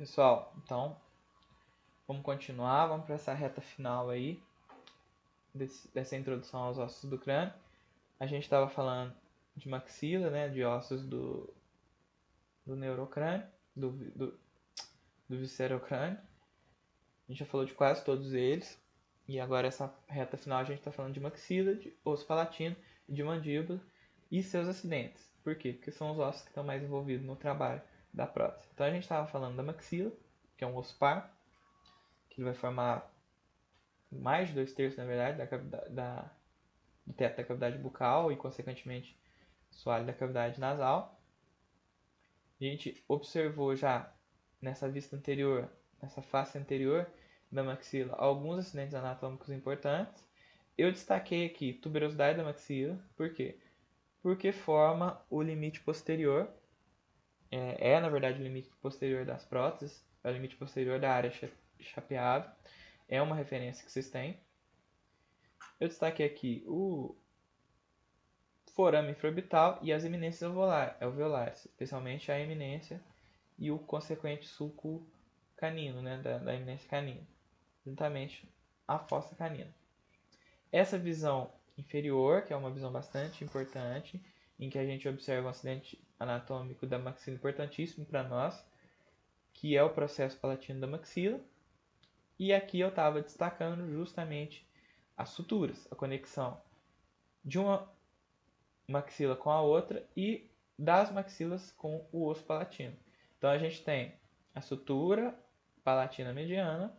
Pessoal, então vamos continuar, vamos para essa reta final aí dessa introdução aos ossos do crânio. A gente estava falando de maxila, né, de ossos do neurocrânio, do viscerocrânio. A gente já falou de quase todos eles. E agora essa reta final a gente está falando de maxila, de osso palatino, de mandíbula e seus acidentes. Por quê? Porque são os ossos que estão mais envolvidos no trabalho da prótese. Então a gente estava falando da maxila, que é um osso par, que vai formar mais de 2/3, na verdade, do teto da cavidade bucal e, consequentemente, soalho da cavidade nasal. A gente observou já nessa vista anterior, nessa face anterior da maxila, alguns acidentes anatômicos importantes. Eu destaquei aqui tuberosidade da maxila. Por quê? Porque forma o limite posterior. Na verdade, o limite posterior das próteses. É o limite posterior da área chapeável. É uma referência que vocês têm. Eu destaquei aqui o forame infraorbital e as eminências alveolares, especialmente a eminência e o consequente sulco canino, né, da eminência canina, juntamente a fossa canina. Essa visão inferior, que é uma visão bastante importante, em que a gente observa um acidente anatômico da maxila importantíssimo para nós, que é o processo palatino da maxila. E aqui eu estava destacando justamente as suturas, a conexão de uma maxila com a outra e das maxilas com o osso palatino. Então a gente tem a sutura palatina mediana,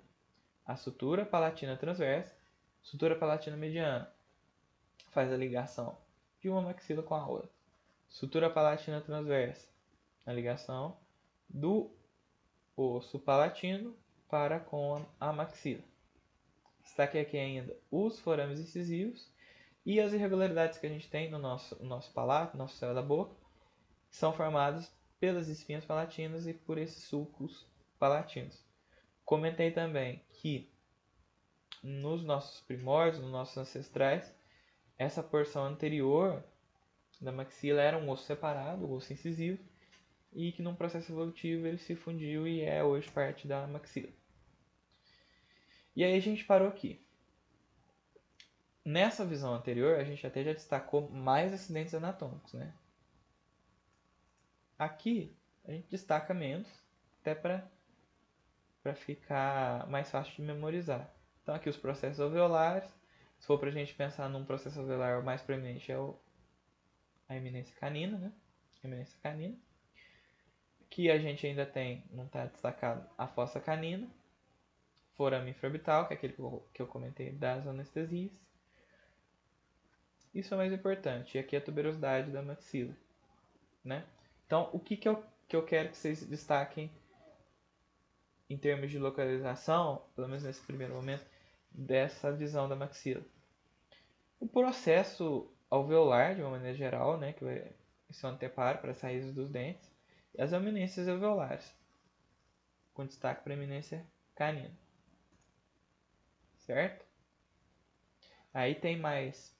a sutura palatina transversa. Sutura palatina mediana faz a ligação de uma maxila com a outra. Sutura palatina transversa, a ligação do osso palatino para com a maxila. Destaquei aqui ainda os forames incisivos e as irregularidades que a gente tem no nosso palato, no nosso céu da boca, são formadas pelas espinhas palatinas e por esses sulcos palatinos. Comentei também que nos nossos primórdios, nos nossos ancestrais, essa porção anterior da maxila era um osso separado, o osso incisivo, e que num processo evolutivo ele se fundiu e é hoje parte da maxila. E aí a gente parou aqui. Nessa visão anterior, a gente até já destacou mais acidentes anatômicos, né? Aqui a gente destaca menos, até para ficar mais fácil de memorizar. Então aqui os processos alveolares. Se for para a gente pensar num processo alveolar, o mais proeminente é a eminência canina, né? A eminência canina. Aqui a gente ainda tem, não está destacado, a fossa canina, forame infraorbital, que é aquele que eu comentei das anestesias. Isso é o mais importante. E aqui a tuberosidade da maxila, né? Então, o que eu quero que vocês destaquem em termos de localização, pelo menos nesse primeiro momento, dessa visão da maxila? O processo alveolar, de uma maneira geral, né, que vai ser um anteparo para as raízes dos dentes, e as eminências alveolares, com destaque para a eminência canina. Certo? Aí tem mais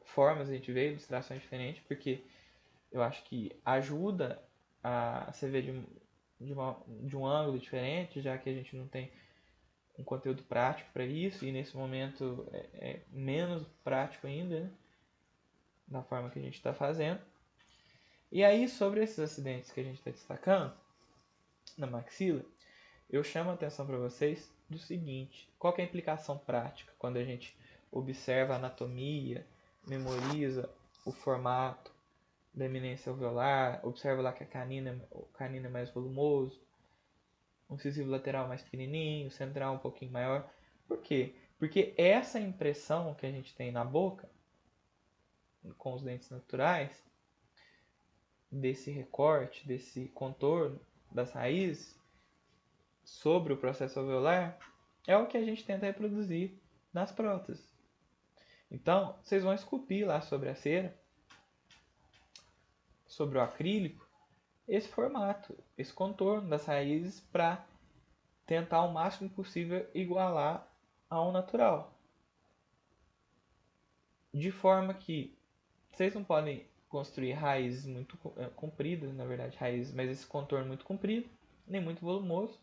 formas, a gente vê, ilustrações diferentes, porque eu acho que ajuda a você ver de um ângulo diferente, já que a gente não tem um conteúdo prático para isso, e nesse momento é menos prático ainda, né? Da forma que a gente está fazendo. E aí, sobre esses acidentes que a gente está destacando na maxila, eu chamo a atenção para vocês do seguinte: qual que é a implicação prática quando a gente observa a anatomia, memoriza o formato da eminência alveolar, observa lá que o canino é mais volumoso, o incisivo lateral mais pequenininho, o central um pouquinho maior. Por quê? Porque essa impressão que a gente tem na boca, com os dentes naturais, desse recorte, desse contorno das raízes sobre o processo alveolar, é o que a gente tenta reproduzir nas próteses. Então, vocês vão esculpir lá sobre a cera, sobre o acrílico, esse formato, esse contorno das raízes para tentar o máximo possível igualar ao natural. De forma que vocês não podem construir raízes muito compridas, na verdade, raízes, mas esse contorno muito comprido, nem muito volumoso,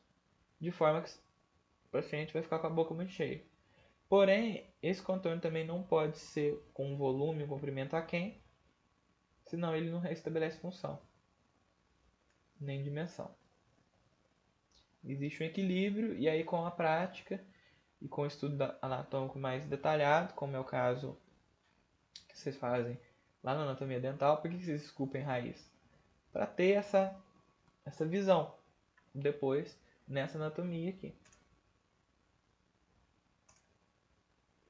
de forma que o paciente vai ficar com a boca muito cheia. Porém, esse contorno também não pode ser com um volume, um comprimento aquém, senão ele não restabelece função, nem dimensão. Existe um equilíbrio, e aí com a prática e com o estudo anatômico mais detalhado, como é o caso que vocês fazem lá na anatomia dental, por que vocês esculpem raiz? Para ter essa visão depois nessa anatomia aqui.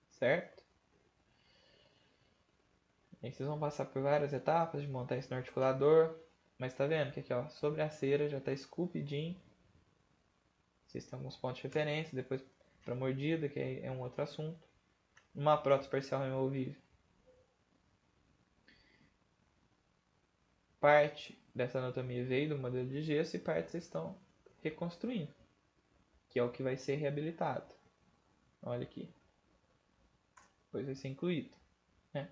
Certo? Aí vocês vão passar por várias etapas de montar isso no articulador. Mas tá vendo que aqui, ó, sobre a cera já tá esculpidinho. Vocês têm alguns pontos de referência. Depois para mordida, que é um outro assunto. Uma prótese parcial removível. Parte dessa anatomia veio do modelo de gesso e parte vocês estão reconstruindo, que é o que vai ser reabilitado. Olha aqui. Depois vai ser incluído. Né?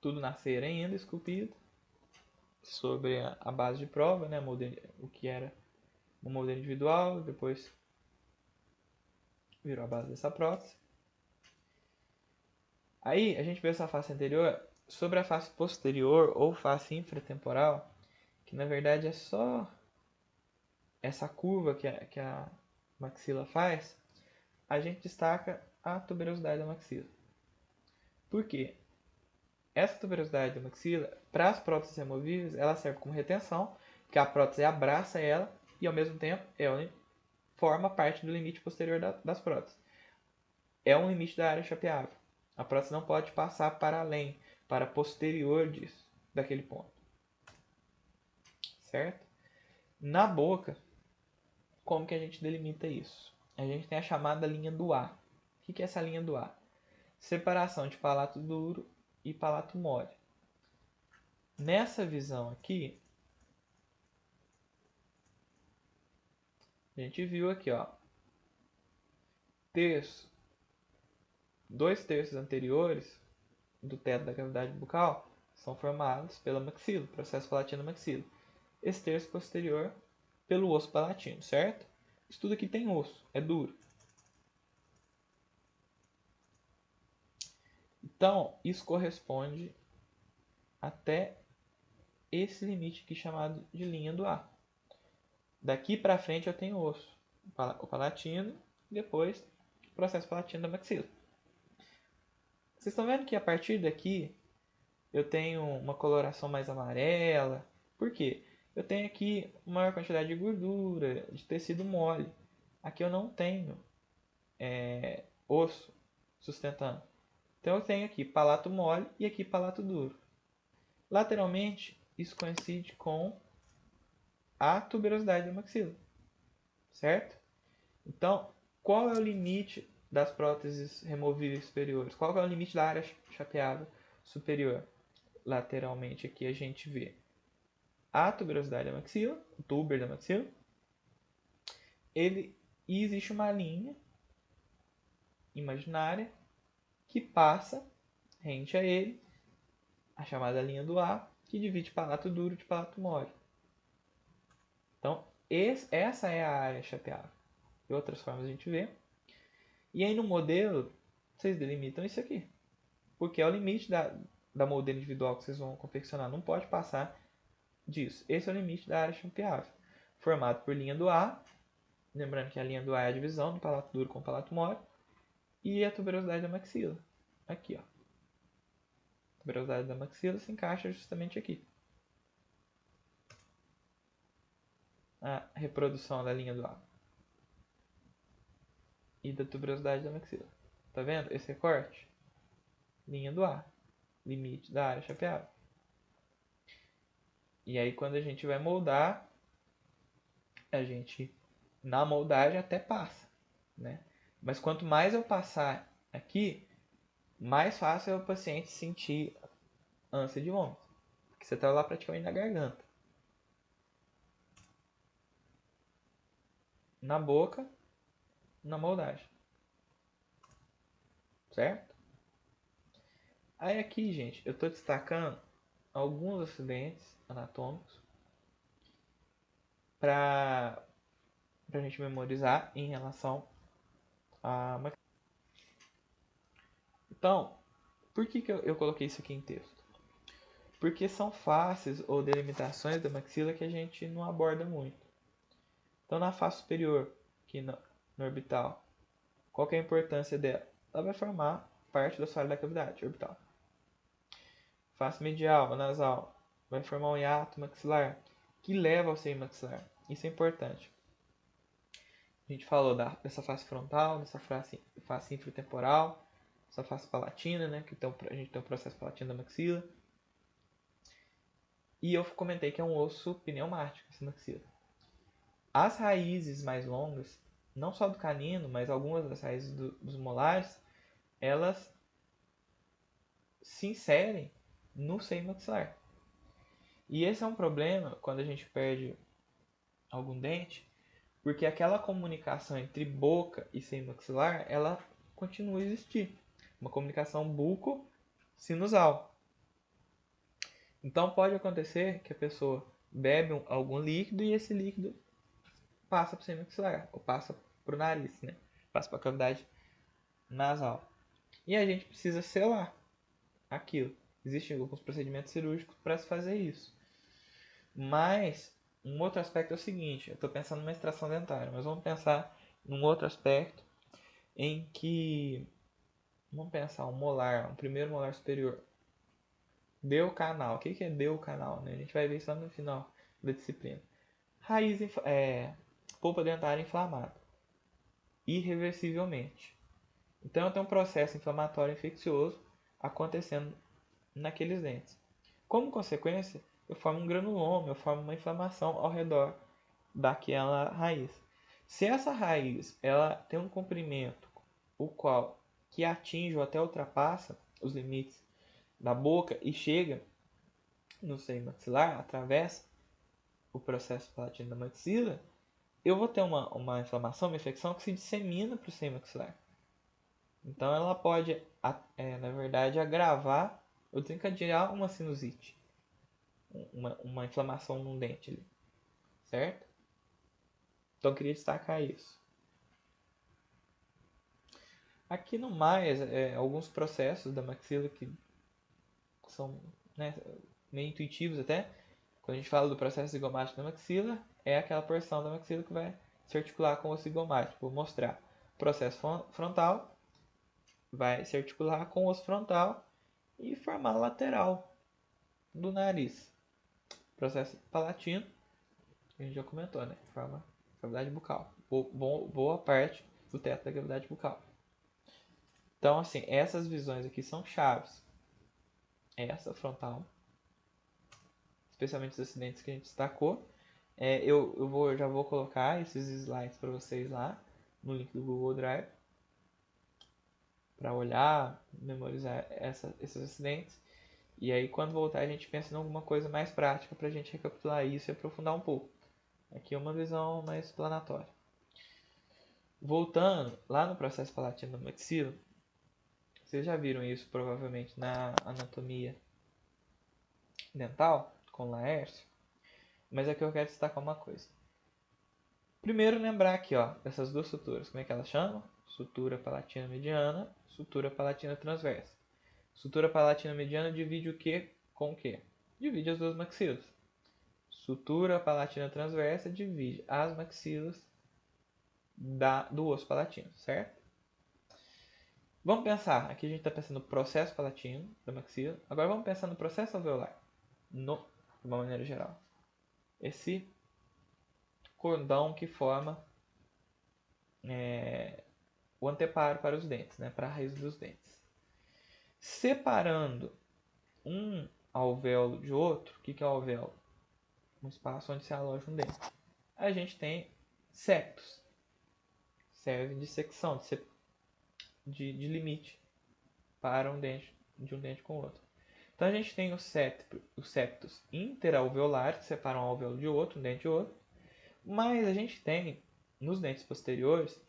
Tudo na cera ainda, esculpido. Sobre a base de prova, né? O que era um modelo individual, depois virou a base dessa prótese. Aí a gente vê essa face anterior sobre a face posterior ou face infratemporal, que na verdade é só essa curva que a maxila faz, a gente destaca a tuberosidade da maxila. Por quê? Essa tuberosidade da maxila, para as próteses removíveis, ela serve como retenção, porque a prótese abraça ela e ao mesmo tempo ela forma parte do limite posterior das próteses. É um limite da área chapeável. A prótese não pode passar para além, para posterior disso, daquele ponto. Certo? Na boca, como que a gente delimita isso? A gente tem a chamada linha do A. O que é essa linha do A? Separação de palato duro e palato mole. Nessa visão aqui, a gente viu aqui, ó, dois terços anteriores do teto da cavidade bucal são formados pela maxila, processo palatino-maxila. Esse terço posterior pelo osso palatino, certo? Isso tudo aqui tem osso, é duro. Então, isso corresponde até esse limite aqui chamado de linha do A. Daqui para frente eu tenho osso, o palatino, depois o processo palatino da maxila. Vocês estão vendo que a partir daqui eu tenho uma coloração mais amarela. Por quê? Eu tenho aqui uma maior quantidade de gordura, de tecido mole. Aqui eu não tenho osso sustentando. Então eu tenho aqui palato mole e aqui palato duro. Lateralmente, isso coincide com a tuberosidade da maxila, certo? Então, qual é o limite das próteses removíveis superiores? Qual é o limite da área chapeável superior? Lateralmente aqui a gente vê a tuberosidade da maxila, o tuber da maxila. E existe uma linha imaginária que passa rente a ele, a chamada linha do A, que divide palato duro de palato mole. Então, essa é a área chapeável. De outras formas a gente vê. E aí no modelo, vocês delimitam isso aqui. Porque é o limite da modelo individual que vocês vão confeccionar. Não pode passar disso. Esse é o limite da área chapeável. Formado por linha do A. Lembrando que a linha do A é a divisão do palato duro com o palato mole. E a tuberosidade da maxila. Aqui, ó. A tuberosidade da maxila se encaixa justamente aqui. A reprodução da linha do A. E da tuberosidade da maxila. Tá vendo esse recorte? Linha do A. Limite da área chapeável. E aí quando a gente vai moldar, a gente na moldagem até passa, né? Mas quanto mais eu passar aqui, mais fácil é o paciente sentir ânsia de vômito, porque você está lá praticamente na garganta. Na boca, na moldagem. Certo? Aí aqui, gente, eu estou destacando alguns acidentes anatômicos para a gente memorizar em relação a maxila. Então, por que eu coloquei isso aqui em texto? Porque são faces ou delimitações da maxila que a gente não aborda muito. Então, na face superior, aqui no orbital, qual que é a importância dela? Ela vai formar parte da sua área da cavidade orbital. Face medial, nasal, vai formar um hiato maxilar que leva ao seio maxilar. Isso é importante. A gente falou dessa face frontal, dessa face infratemporal, essa face palatina, né, que a gente tem o processo palatino da maxila. E eu comentei que é um osso pneumático, essa maxila. As raízes mais longas, não só do canino, mas algumas das raízes dos molares, elas se inserem no seio maxilar. E esse é um problema quando a gente perde algum dente, porque aquela comunicação entre boca e seio maxilar, ela continua a existir. Uma comunicação buco-sinusal. Então pode acontecer que a pessoa bebe algum líquido e esse líquido passa para o seio maxilar, ou passa para o nariz, né? Passa para a cavidade nasal. E a gente precisa selar aquilo. Existem alguns procedimentos cirúrgicos para se fazer isso. Mas um outro aspecto é o seguinte, eu estou pensando numa extração dentária, mas vamos pensar num outro aspecto em que, vamos pensar um molar, um primeiro molar superior. Deu canal. O que é deu canal? Né? A gente vai ver isso lá no final da disciplina. Polpa dentária inflamada. Irreversivelmente. Então tem um processo inflamatório infeccioso acontecendo naqueles dentes. Como consequência, eu formo um granuloma, eu formo uma inflamação ao redor daquela raiz. Se essa raiz ela tem um comprimento o qual que atinge ou até ultrapassa os limites da boca e chega no seio maxilar, atravessa o processo palatino da maxila, eu vou ter uma inflamação, uma infecção que se dissemina para o seio maxilar. Então ela pode, na verdade, agravar ou desencadear uma sinusite, uma inflamação no dente ali, certo? Então eu queria destacar isso. Aqui no mais, alguns processos da maxila que são, né, meio intuitivos até. Quando a gente fala do processo zigomático da maxila, é aquela porção da maxila que vai se articular com o zigomático. Vou mostrar. O processo frontal vai se articular com o osso frontal e formar a lateral do nariz. Processo palatino, a gente já comentou, né? Forma cavidade bucal. Boa parte do teto da cavidade bucal. Então, assim, essas visões aqui são chaves. Essa frontal, especialmente os acidentes que a gente destacou. Já vou colocar esses slides para vocês lá no link do Google Drive para olhar, memorizar esses acidentes. E aí quando voltar a gente pensa em alguma coisa mais prática para a gente recapitular isso e aprofundar um pouco. Aqui é uma visão mais explanatória. Voltando lá no processo palatino da maxila, vocês já viram isso provavelmente na anatomia dental com Laércio, mas aqui eu quero destacar uma coisa. Primeiro lembrar aqui, ó, dessas duas suturas, como é que elas chamam? Sutura palatina mediana, sutura palatina transversa. Sutura palatina mediana divide o que com o que? Divide as duas maxilas. Sutura palatina transversa divide as maxilas do osso palatino, certo? Vamos pensar, aqui a gente está pensando no processo palatino da maxila, agora vamos pensar no processo alveolar, de uma maneira geral. Esse cordão que forma o anteparo para os dentes, né, para a raiz dos dentes. Separando um alvéolo de outro, o que é o alvéolo? Um espaço onde se aloja um dente. A gente tem septos, serve de secção, de limite para um dente, de um dente com o outro. Então a gente tem os septos interalveolares, que separam um alvéolo de outro, um dente de outro, mas a gente tem, nos dentes posteriores,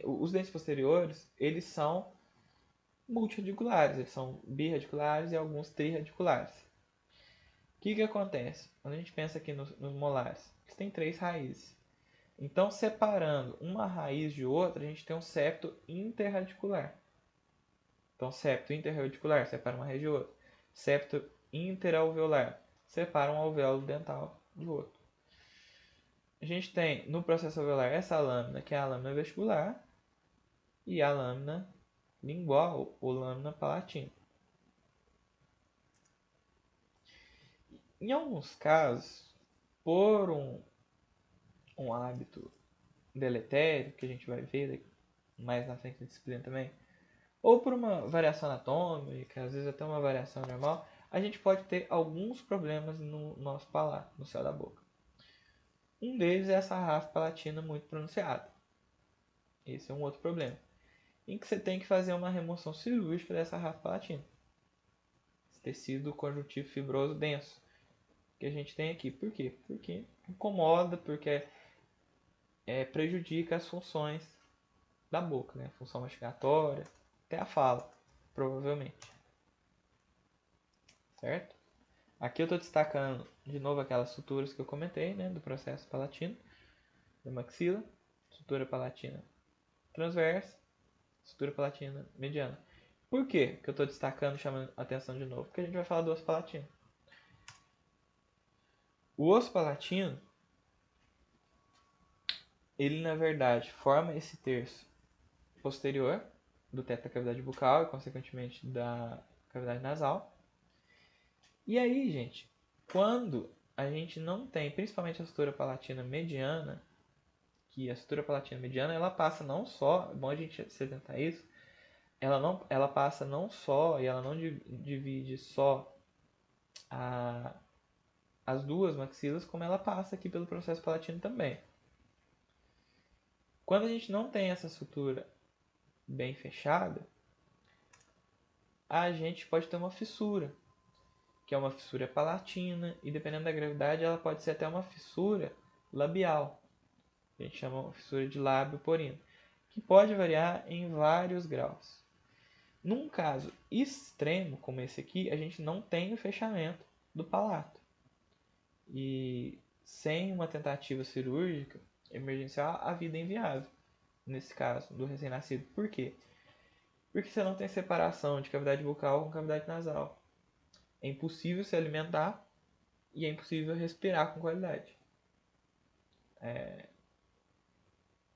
os dentes posteriores, eles são multirradiculares, eles são birradiculares e alguns trirradiculares. que acontece? Quando a gente pensa aqui nos molares, eles têm 3 raízes. Então, separando uma raiz de outra, a gente tem um septo interradicular. Então, septo interradicular separa uma raiz de outra. Septo interalveolar separa um alvéolo dental do outro. A gente tem no processo alveolar essa lâmina, que é a lâmina vestibular, e a lâmina lingual ou lâmina palatina. Em alguns casos, por um hábito deletério, que a gente vai ver mais na frente da disciplina também, ou por uma variação anatômica, às vezes até uma variação normal, a gente pode ter alguns problemas no nosso palato, no céu da boca. Um deles é essa ráfia palatina muito pronunciada. Esse é um outro problema, em que você tem que fazer uma remoção cirúrgica dessa ráfia palatina. Esse tecido conjuntivo fibroso denso que a gente tem aqui. Por quê? Porque incomoda, porque prejudica as funções da boca, né? A função mastigatória, até a fala, provavelmente. Certo? Aqui eu estou destacando de novo aquelas suturas que eu comentei, né? Do processo palatino, da maxila, sutura palatina transversa, sutura palatina mediana. Por que eu estou destacando e chamando a atenção de novo? Porque a gente vai falar do osso palatino. O osso palatino, ele na verdade forma esse terço posterior do teto da cavidade bucal e consequentemente da cavidade nasal. E aí, gente, quando a gente não tem, principalmente a sutura palatina mediana, que a sutura palatina mediana ela passa não só, é bom a gente se atentar a isso, ela passa não só e ela não divide só as duas maxilas, como ela passa aqui pelo processo palatino também. Quando a gente não tem essa sutura bem fechada, a gente pode ter uma fissura, que é uma fissura palatina, e dependendo da gravidade, ela pode ser até uma fissura labial. A gente chama de fissura de lábio porino, que pode variar em vários graus. Num caso extremo como esse aqui, a gente não tem o fechamento do palato. E sem uma tentativa cirúrgica emergencial, a vida é inviável, nesse caso, do recém-nascido. Por quê? Porque você não tem separação de cavidade bucal com cavidade nasal. É impossível se alimentar e é impossível respirar com qualidade.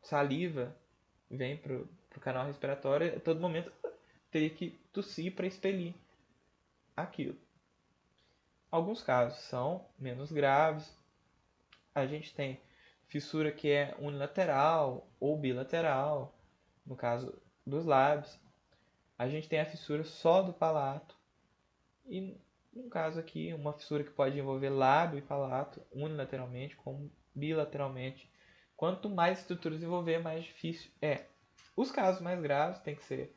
Saliva vem para o canal respiratório, a todo momento teria que tossir para expelir aquilo. Alguns casos são menos graves. A gente tem fissura que é unilateral ou bilateral, no caso dos lábios. A gente tem a fissura só do palato. E no caso aqui, uma fissura que pode envolver lábio e palato unilateralmente, como bilateralmente. Quanto mais estruturas envolver, mais difícil é. Os casos mais graves têm que ser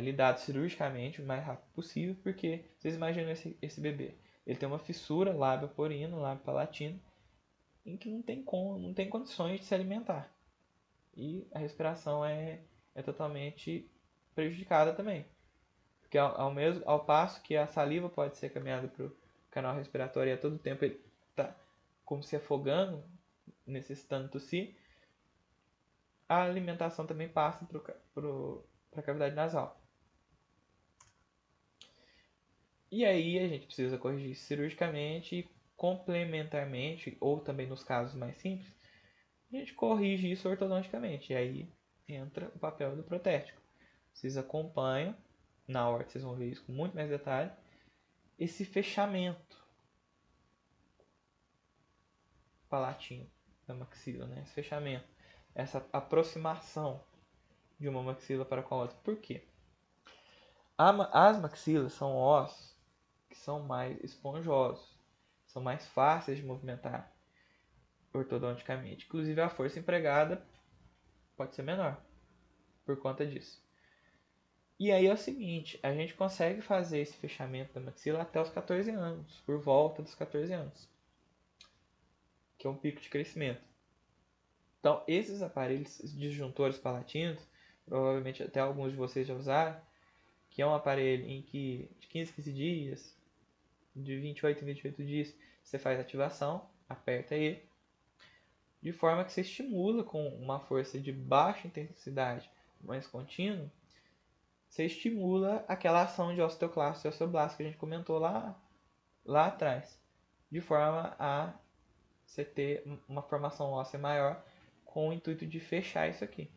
lidados cirurgicamente o mais rápido possível, porque vocês imaginam esse bebê. Ele tem uma fissura lábio porino, lábio palatino, em que não tem condições de se alimentar. E a respiração é totalmente prejudicada também. Porque ao passo que a saliva pode ser caminhada para o canal respiratório e a todo tempo ele está como se afogando, necessitando tossir, a alimentação também passa para a cavidade nasal. E aí a gente precisa corrigir cirurgicamente e complementarmente, ou também nos casos mais simples, a gente corrige isso ortodonticamente. E aí entra o papel do protético. Vocês acompanham, na hora vocês vão ver isso com muito mais detalhe, esse fechamento palatino da maxila, né? Esse fechamento, essa aproximação de uma maxila para com a outra. Por quê? As maxilas são ossos que são mais esponjosos, são mais fáceis de movimentar ortodonticamente. Inclusive a força empregada pode ser menor por conta disso. E aí é o seguinte, a gente consegue fazer esse fechamento da maxila até os 14 anos, por volta dos 14 anos, que é um pico de crescimento. Então, esses aparelhos disjuntores palatinos, provavelmente até alguns de vocês já usaram, que é um aparelho em que de 15 a 15 dias, de 28 em 28 dias você faz ativação, aperta ele, de forma que você estimula com uma força de baixa intensidade, mais contínua, você estimula aquela ação de osteoclasto e osteoblasto que a gente comentou lá atrás, de forma a você ter uma formação óssea maior com o intuito de fechar isso aqui.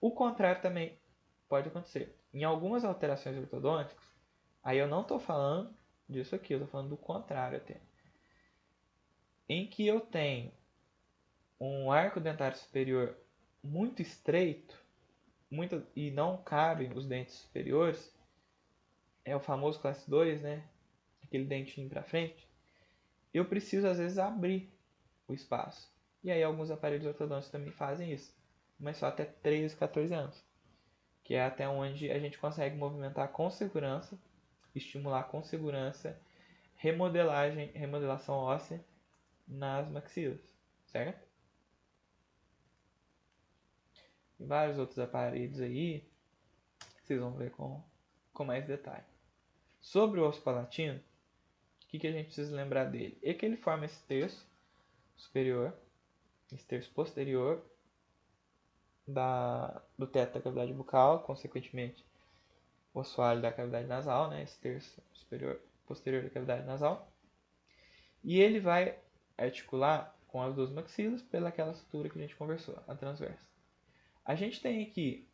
O contrário também pode acontecer. Em algumas alterações ortodônticas, aí eu não estou falando disso aqui, eu estou falando do contrário até. Em que eu tenho um arco dentário superior muito estreito e não cabem os dentes superiores, é o famoso classe 2, né? Aquele dentinho para frente. Eu preciso às vezes abrir o espaço. E aí alguns aparelhos ortodônticos também fazem isso, mas só até 13, 14 anos, que é até onde a gente consegue movimentar com segurança, estimular com segurança remodelação óssea nas maxilas, certo? E vários outros aparelhos aí, vocês vão ver com mais detalhe. Sobre o osso palatino, o que a gente precisa lembrar dele? É que ele forma esse terço superior, esse terço posterior do teto da cavidade bucal, consequentemente o assoalho da cavidade nasal, né? Esse terço superior, posterior da cavidade nasal. E ele vai articular com as duas maxilas pelaquela sutura que a gente conversou, a transversa. A gente tem aqui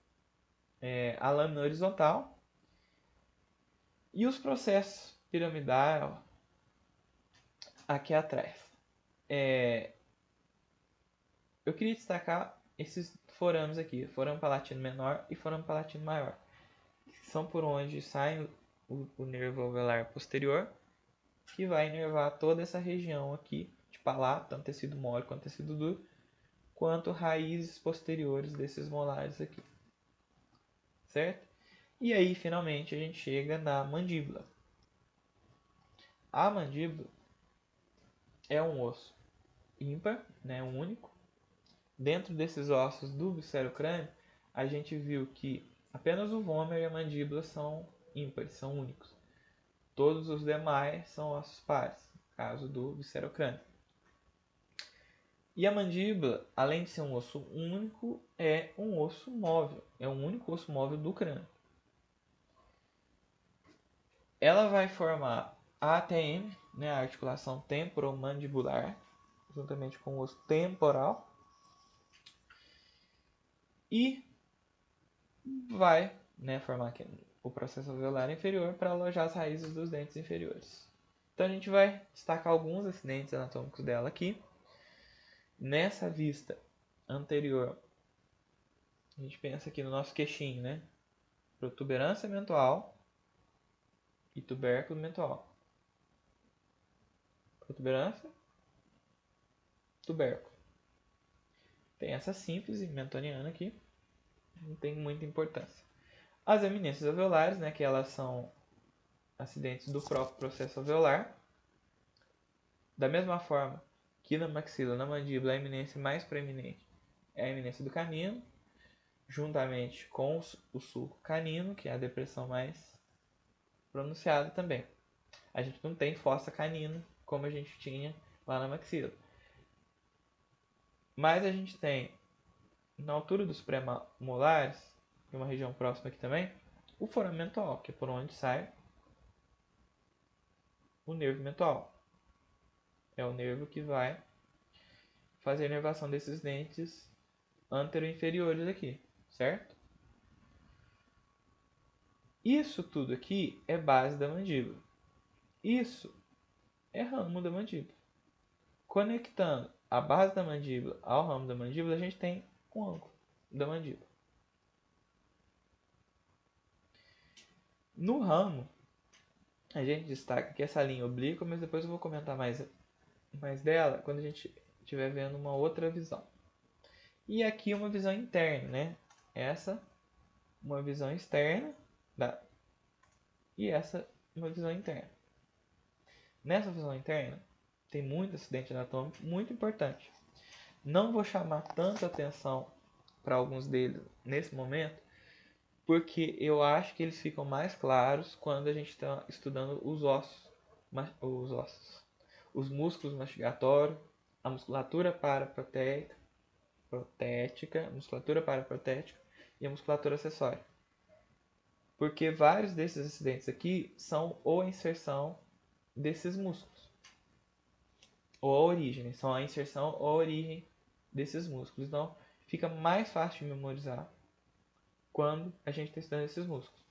a lâmina horizontal e os processos piramidal aqui atrás. Eu queria destacar esses forames aqui, forame palatino menor e forame palatino maior, que são por onde sai o nervo alveolar posterior, que vai inervar toda essa região aqui de palato, tanto tecido mole quanto tecido duro, quanto raízes posteriores desses molares aqui, certo? E aí, finalmente, a gente chega na mandíbula. A mandíbula é um osso ímpar, né, único. Dentro desses ossos do viscerocrânio, a gente viu que apenas o vômer e a mandíbula são ímpares, são únicos. Todos os demais são ossos pares, no caso do viscerocrânio. E a mandíbula, além de ser um osso único, é um osso móvel, é o único osso móvel do crânio. Ela vai formar a ATM, né, a articulação temporomandibular, juntamente com o osso temporal, e vai, né, formar aqui o processo alveolar inferior para alojar as raízes dos dentes inferiores. Então a gente vai destacar alguns acidentes anatômicos dela aqui. Nessa vista anterior, a gente pensa aqui no nosso queixinho, né? Protuberância mental e tubérculo mental. Protuberância, tubérculo. Tem essa síntese mentoniana aqui, não tem muita importância. As eminências alveolares, né, que elas são acidentes do próprio processo alveolar. Da mesma forma que na maxila, na mandíbula, a eminência mais preeminente é a eminência do canino, juntamente com o sulco canino, que é a depressão mais pronunciada também. A gente não tem fossa canina como a gente tinha lá na maxila. Mas a gente tem, na altura dos pré-molares, em uma região próxima aqui também, o forame mental, que é por onde sai o nervo mental. É o nervo que vai fazer a inervação desses dentes antero-inferiores aqui, certo? Isso tudo aqui é base da mandíbula. Isso é ramo da mandíbula. Conectando a base da mandíbula ao ramo da mandíbula, a gente tem um ângulo da mandíbula. No ramo, a gente destaca aqui essa linha oblíqua, mas depois eu vou comentar mais dela quando a gente estiver vendo uma outra visão. E aqui uma visão interna, né? Essa, uma visão externa, e essa, uma visão interna. Nessa visão interna, tem muito acidente anatômico, muito importante. Não vou chamar tanta atenção para alguns deles nesse momento, porque eu acho que eles ficam mais claros quando a gente está estudando os ossos os ossos, os músculos mastigatórios, a musculatura paraprotética, a musculatura paraprotética e a musculatura acessória. Porque vários desses acidentes aqui são ou a inserção desses músculos, ou a origem, são a inserção ou a origem desses músculos. Então, fica mais fácil de memorizar quando a gente está estudando esses músculos.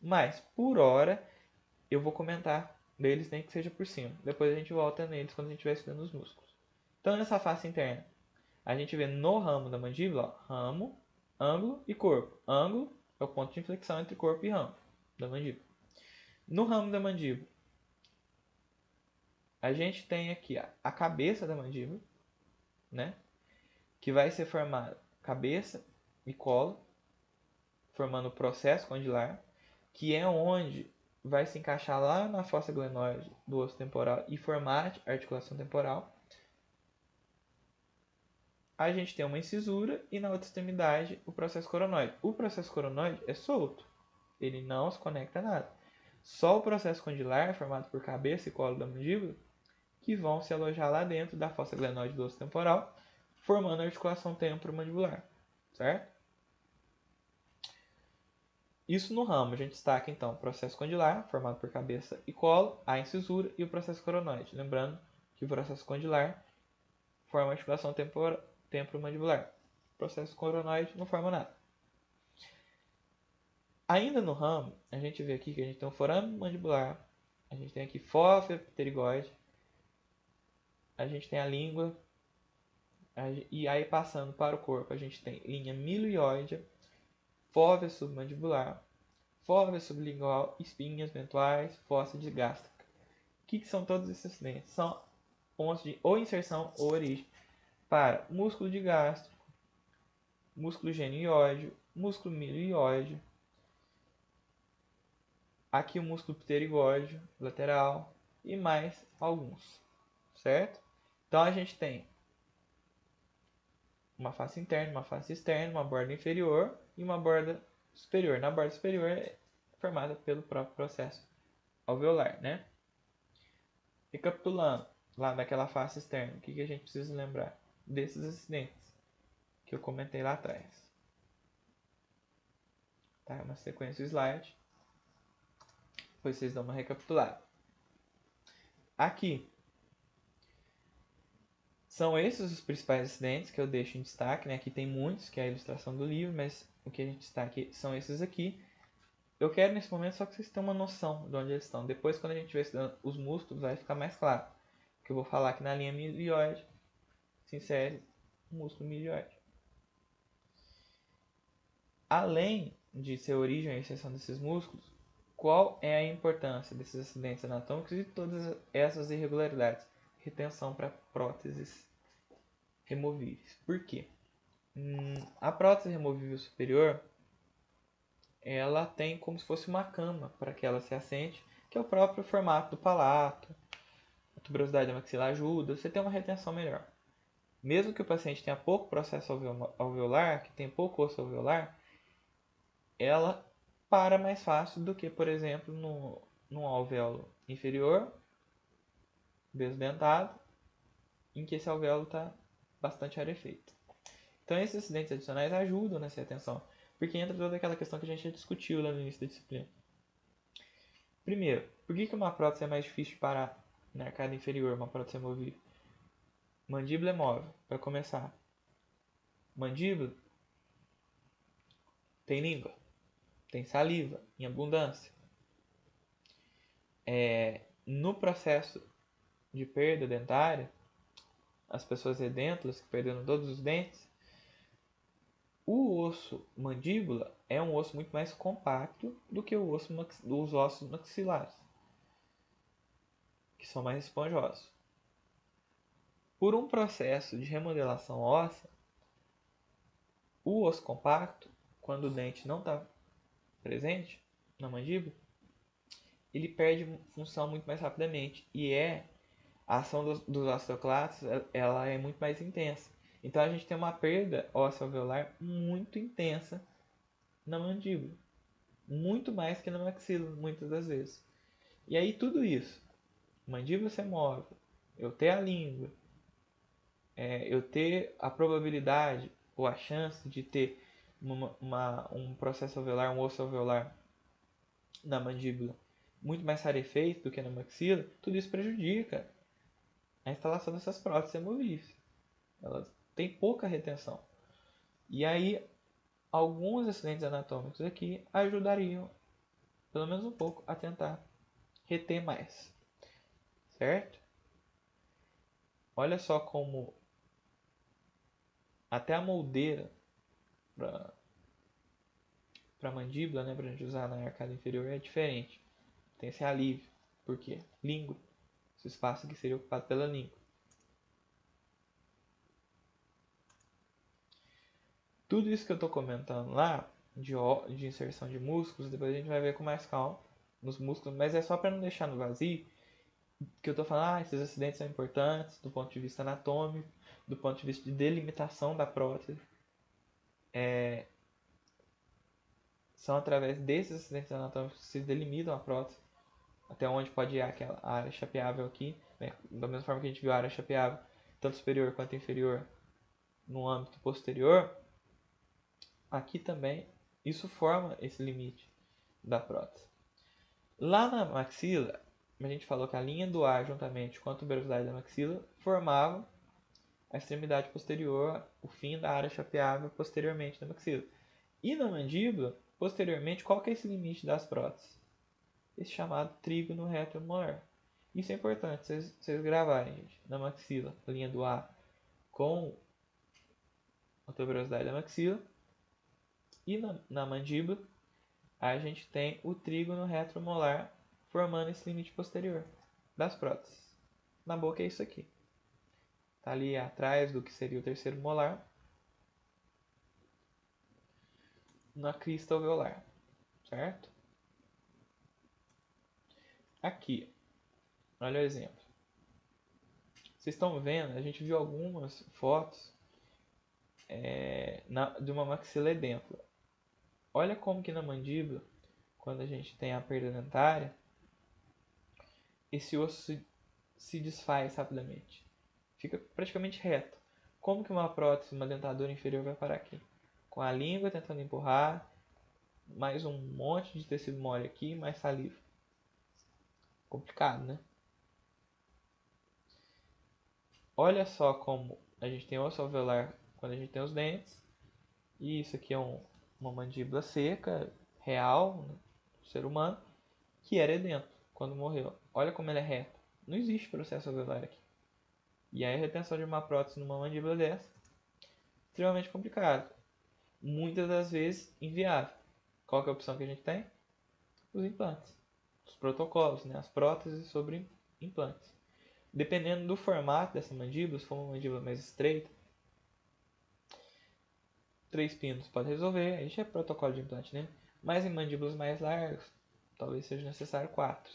Mas, por hora, eu vou comentar deles, nem que seja por cima. Depois a gente volta neles quando a gente estiver estudando os músculos. Então, nessa face interna, a gente vê no ramo da mandíbula, ó, ramo, ângulo e corpo. Ângulo é o ponto de inflexão entre corpo e ramo da mandíbula. No ramo da mandíbula, a gente tem aqui a cabeça da mandíbula, né? Que vai ser formada cabeça e colo, formando o processo condilar, que é onde vai se encaixar lá na fossa glenoide do osso temporal e formar a articulação temporal. A gente tem uma incisura e na outra extremidade o processo coronoide. O processo coronoide é solto, ele não se conecta a nada. Só o processo condilar, formado por cabeça e colo da mandíbula, que vão se alojar lá dentro da fossa glenoide do osso temporal, formando a articulação temporomandibular, certo? Isso no ramo, a gente destaca então o processo condilar, formado por cabeça e colo, a incisura e o processo coronoide. Lembrando que o processo condilar forma a articulação temporomandibular. O processo coronoide não forma nada. Ainda no ramo, a gente vê aqui que a gente tem um forame mandibular, a gente tem aqui fóvea pterigoide, a gente tem a língua, e aí passando para o corpo, a gente tem linha milioide, fóvea submandibular, fóvea sublingual, espinhas ventuais, fossa digástrica. O que são todos esses acidentes? São pontos de ou inserção ou origem para músculo digástrico, músculo genioide, músculo milioide, aqui o músculo pterigóide lateral e mais alguns, certo? Então a gente tem uma face interna, uma face externa, uma borda inferior e uma borda superior. Na borda superior é formada pelo próprio processo alveolar, né? Recapitulando, lá naquela face externa, o que a gente precisa lembrar desses acidentes que eu comentei lá atrás? Tá? Uma sequência de slide. Depois vocês dão uma recapitulada. Aqui são esses os principais acidentes que eu deixo em destaque, né? Aqui tem muitos, que é a ilustração do livro, mas o que a gente destaca são esses aqui. Eu quero nesse momento só que vocês tenham uma noção de onde eles estão. Depois, quando a gente estiver estudando os músculos, vai ficar mais claro. Que eu vou falar que na linha milioide se insere o músculo milioide. Além de ser a origem e exceção desses músculos, qual é a importância desses acidentes anatômicos e todas essas irregularidades? Retenção para próteses removíveis. Por quê? A prótese removível superior, ela tem como se fosse uma cama para que ela se assente, que é o próprio formato do palato. A tuberosidade da maxila ajuda, você tem uma retenção melhor. Mesmo que o paciente tenha pouco processo alveolar, que tem pouco osso alveolar, ela para mais fácil do que, por exemplo, no alvéolo inferior, desdentado, em que esse alvéolo está bastante rarefeito. Então, esses acidentes adicionais ajudam nessa retenção, porque entra toda aquela questão que a gente já discutiu lá no início da disciplina. Primeiro, por que uma prótese é mais difícil de parar na arcada inferior, uma prótese removível? Mandíbula é móvel, para começar. Mandíbula tem língua, tem saliva em abundância. No processo de perda dentária, as pessoas edêntulas que perderam todos os dentes, o osso mandíbula é um osso muito mais compacto do que os ossos maxilares, que são mais esponjosos. Por um processo de remodelação óssea, o osso compacto, quando o dente não está presente na mandíbula, ele perde função muito mais rapidamente e a ação dos osteoclastos ela é muito mais intensa. Então a gente tem uma perda óssea alveolar muito intensa na mandíbula, muito mais que na maxila, muitas das vezes. E aí tudo isso mandíbula ser móvel, eu ter a língua, eu ter a probabilidade ou a chance de ter um processo alveolar, um osso alveolar na mandíbula muito mais rarefeito do que na maxila, tudo isso prejudica a instalação dessas próteses removíveis. Elas têm pouca retenção. E aí, alguns acidentes anatômicos aqui ajudariam, pelo menos um pouco, a tentar reter mais. Certo? Olha só como até a moldeira para mandíbula, né, para a gente usar na arcada inferior, é diferente. Tem esse alívio. Por quê? Língua. Esse espaço aqui seria ocupado pela língua. Tudo isso que eu estou comentando lá, de inserção de músculos, depois a gente vai ver com mais calma nos músculos, mas é só para não deixar no vazio que eu estou falando, esses acidentes são importantes do ponto de vista anatômico, do ponto de vista de delimitação da prótese. São através desses acidentes anatômicos que se delimitam a prótese, até onde pode ir aquela área chapeável aqui, né? Da mesma forma que a gente viu a área chapeável, tanto superior quanto inferior, no âmbito posterior, aqui também isso forma esse limite da prótese. Lá na maxila, a gente falou que a linha do ar, juntamente com a tuberosidade da maxila, formava a extremidade posterior, o fim da área chapeável posteriormente da maxila. E na mandíbula, posteriormente, qual que é esse limite das próteses? Esse chamado trígono retromolar. Isso é importante vocês gravarem, gente. Na maxila, a linha do ar com a tuberosidade da maxila. E na mandíbula, a gente tem o trígono retromolar formando esse limite posterior das próteses. Na boca é isso aqui. Está ali atrás do que seria o terceiro molar, na crista alveolar, certo? Aqui, olha o exemplo. Vocês estão vendo, a gente viu algumas fotos de uma maxila edêmpula. Olha como que na mandíbula, quando a gente tem a perda dentária, esse osso se desfaz rapidamente. Fica praticamente reto. Como que uma prótese, uma dentadura inferior vai parar aqui? Com a língua tentando empurrar, mais um monte de tecido mole aqui, mais saliva. Complicado, né? Olha só como a gente tem osso alveolar quando a gente tem os dentes. E isso aqui é uma mandíbula seca, real, né, do ser humano, que era edêmplo quando morreu. Olha como ele é reto. Não existe processo alveolar aqui. E aí a retenção de uma prótese numa mandíbula dessa, extremamente complicado. Muitas das vezes inviável. Qual que é a opção que a gente tem? Os implantes. Os protocolos, né? As próteses sobre implantes. Dependendo do formato dessa mandíbula, se for uma mandíbula mais estreita, 3 pinos pode resolver, aí já é protocolo de implante, né? Mas em mandíbulas mais largas, talvez seja necessário 4.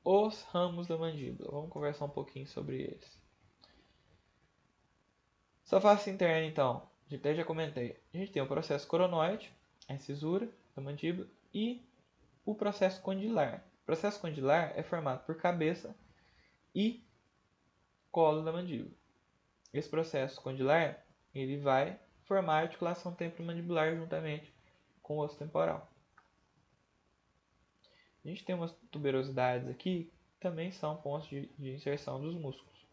Os ramos da mandíbula, vamos conversar um pouquinho sobre eles. Essa face interna, então, até já comentei. A gente tem o processo coronoide, a incisura da mandíbula, e o processo condilar. O processo condilar é formado por cabeça e colo da mandíbula. Esse processo condilar ele vai formar a articulação temporomandibular juntamente com o osso temporal. A gente tem umas tuberosidades aqui que também são pontos de inserção dos músculos,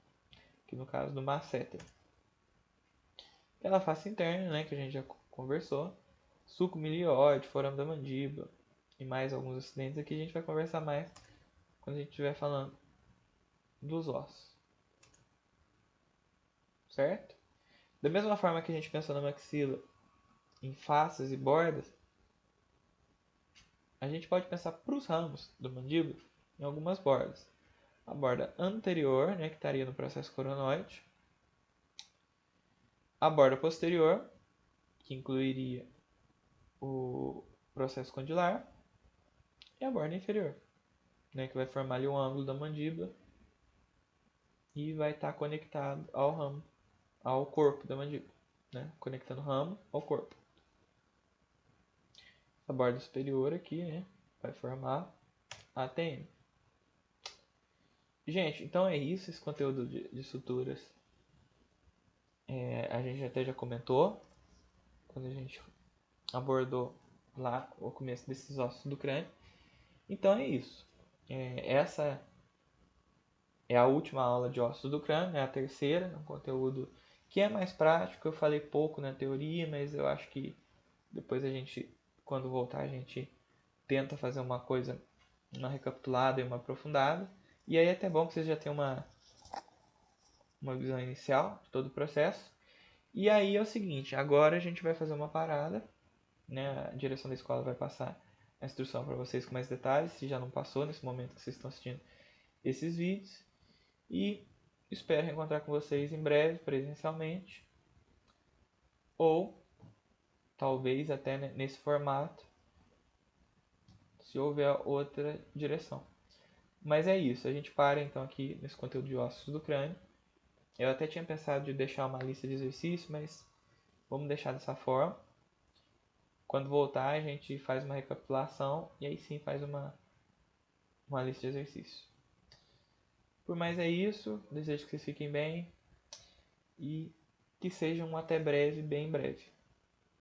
que no caso do masseter. Pela face interna, né, que a gente já conversou, sulco milioide, forame da mandíbula e mais alguns acidentes aqui a gente vai conversar mais quando a gente estiver falando dos ossos. Certo? Da mesma forma que a gente pensou na maxila em faces e bordas, a gente pode pensar para os ramos da mandíbula em algumas bordas. A borda anterior, né, que estaria no processo coronoide, a borda posterior, que incluiria o processo condilar, e a borda inferior, né, que vai formar ali um ângulo da mandíbula e vai estar conectado ao ramo, ao corpo da mandíbula, né, conectando o ramo ao corpo. A borda superior aqui, né, vai formar ATM. Gente, então é isso, esse conteúdo de suturas. A gente até já comentou quando a gente abordou lá o começo desses ossos do crânio. Então é isso. Essa é a última aula de ossos do crânio, é a terceira, um conteúdo que é mais prático. Eu falei pouco na teoria, mas eu acho que depois a gente, quando voltar, a gente tenta fazer uma coisa, uma recapitulada e uma aprofundada. E aí é até bom que vocês já tenham uma visão inicial de todo o processo. E aí é o seguinte, agora a gente vai fazer uma parada, né? A direção da escola vai passar a instrução para vocês com mais detalhes, se já não passou nesse momento que vocês estão assistindo esses vídeos. E espero reencontrar com vocês em breve, presencialmente. Ou talvez até nesse formato, se houver outra direção. Mas é isso, a gente para então aqui nesse conteúdo de ossos do crânio. Eu até tinha pensado de deixar uma lista de exercícios, mas vamos deixar dessa forma. Quando voltar, a gente faz uma recapitulação e aí sim faz uma lista de exercícios. Por mais é isso, desejo que vocês fiquem bem e que sejam até breve, bem breve.